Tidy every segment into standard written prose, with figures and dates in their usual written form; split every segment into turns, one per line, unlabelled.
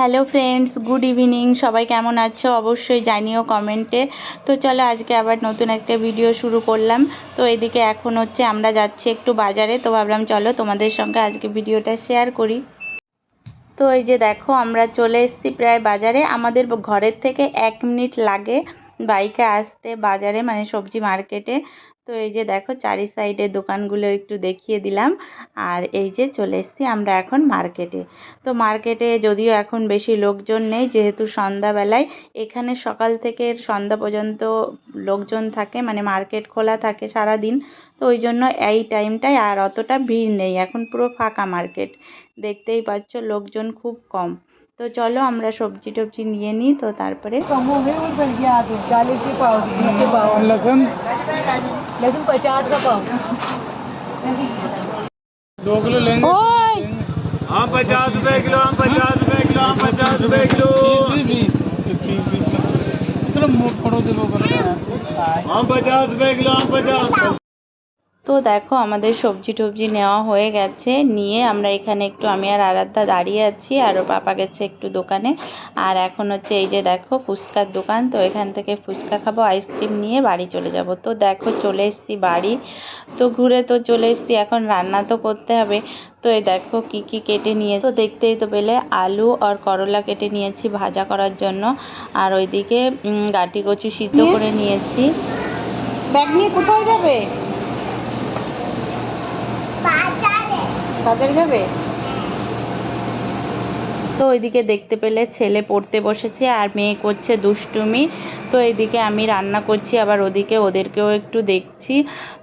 Hello friends, good evening. সবাই কেমন আছো অবশ্যই জানিও কমেন্টে। তো চলো আজকে আবার নতুন একটা ভিডিও শুরু করলাম। তো এদিকে এখন হচ্ছে আমরা যাচ্ছি একটু বাজারে, তো ভাবলাম চলো তোমাদের সঙ্গে আজকে ভিডিওটা শেয়ার করি। তো এই যে দেখো আমরা চলে এসেছি প্রায় বাজারে। আমাদের ঘরের থেকে 1 মিনিট লাগে বাইকে আসতে বাজারে, মানে সবজি মার্কেটে। তো এই যে দেখো চারি সাইডের দোকানগুলো একটু দেখিয়ে দিলাম। আর এই যে চলে এসেছি আমরা এখন মার্কেটে। তো মার্কেটে যদিও এখন বেশি লোকজন নেই, যেহেতু সন্ধ্যাবেলায় এখানে সকাল থেকে সন্ধ্যা পর্যন্ত লোকজন থাকে, মানে মার্কেট খোলা থাকে সারা দিন। তো ওই জন্য এই টাইমটায় আর অতটা ভিড় নেই, এখন পুরো ফাঁকা মার্কেট। দেখতেই পাচ্ছ লোকজন খুব কম। তো চলো আমরা সবজি টবজি নিয়ে নিই। তো তারপরে
लहसुन
लहसुन 50 का पाव।
2 किलो लेंगे।
हम 50 रुपए किलो, हम 50 रुपए किलो, हम 50 रुपए किलो,
इतना फोड़ो देखो
हम 50 रुपए किलो, हम 50।
তো দেখো আমাদের সবজি টবজি নেওয়া হয়ে গেছে, নিয়ে আমরা এখানে একটু আমি আর আরাধ্যা দাঁড়িয়ে আছি, আর ওর পাপা গেছে একটু দোকানে। আর এখন হচ্ছে এই যে দেখো ফুচকার দোকান, তো এখান থেকে ফুচকা খাবো, আইসক্রিম নিয়ে বাড়ি চলে যাব। তো দেখো চলে এসেছি বাড়ি। তো ঘুরে তো চলে এসেছি, এখন রান্না তো করতে হবে। তো এই দেখো কি কি কেটে নিয়ে, তো দেখতেই তো পেলে আলু আর করলা কেটে নিয়েছি ভাজা করার জন্য। আর ওইদিকে গাটি কচু সিদ্ধ করে নিয়েছি। ব্যাগ নিয়ে কোথায় যাবে? বাজারে যাবে। তো ওইদিকে দেখতে পেলে ছেলে পড়তে বসেছে আর মেয়ে করছে দুষ্টুমি। তো এইদিকে আমি রান্না করছি, আবার ওদিকে ওদেরকেও একটু দেখছি।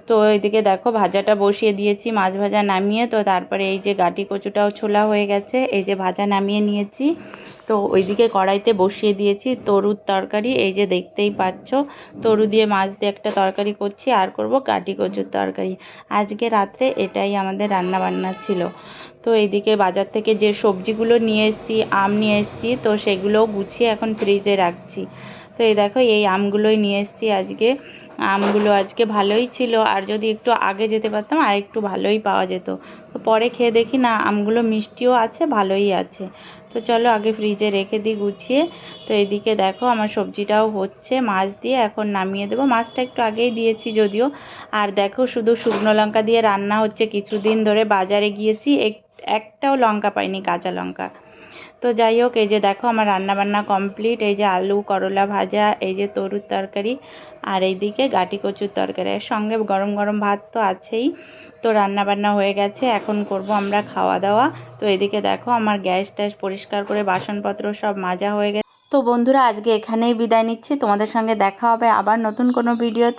তো এইদিকে দেখো ভাজাটা বসিয়ে দিয়েছি, মাছ ভাজা নামিয়ে। তো তারপরে এই যে গাটি কচুটাও ছোলা হয়ে গেছে, এই যে ভাজা নামিয়ে নিয়েছি। তো ওইদিকে কড়াইতে বসিয়ে দিয়েছি তরুর তরকারি, এই যে দেখতেই পাচ্ছ। তরু দিয়ে মাছ দিয়ে একটা তরকারি করছি, আর করব গাটি কচুর তরকারি। আজকে রাত্রে এটাই আমাদের রান্না বান্না ছিল। তো এইদিকে বাজার থেকে যে সবজিগুলো নিয়ে এসেছি, আম নিয়ে এসেছি, তো সেগুলোও গুছিয়ে এখন ফ্রিজে রাখছি। তো এই দেখো এই আমগুলোই নিয়ে এসেছি আজকে। আমগুলো আজকে ভালোই ছিল, আর যদি একটু আগে যেতে পারতাম আর একটু ভালোই পাওয়া যেত। তো পরে খেয়ে দেখি না আমগুলো মিষ্টিও আছে, ভালোই আছে। তো চলো আগে ফ্রিজে রেখে দিই গুছিয়ে। তো এদিকে দেখো আমার সবজিটাও হচ্ছে, মাছ দিয়ে এখন নামিয়ে দেবো। মাছটা একটু আগেই দিয়েছি যদিও। আর দেখো শুধু শুকনো লঙ্কা দিয়ে রান্না হচ্ছে। কিছুদিন ধরে বাজারে গিয়েছি, একটাও লঙ্কা পাইনি, কাঁচা লঙ্কা। তো যাই হোক, এই যে দেখো আমার রান্নাবান্না কমপ্লিট। এই যে আলু করলা ভাজা, এই যে তরুর তরকারি, আর এইদিকে গাটি কচুর তরকারি, এর সঙ্গে গরম গরম ভাত তো আছেই। তো রান্নাবান্না হয়ে গেছে, এখন করব আমরা খাওয়া দাওয়া। তো এদিকে দেখো আমার গ্যাস ট্যাস পরিষ্কার করে বাসনপত্র সব মাজা হয়ে গেছে। তো বন্ধুরা আজকে এখানেই বিদায় নিচ্ছি, তোমাদের সঙ্গে দেখা হবে আবার নতুন কোনো ভিডিও।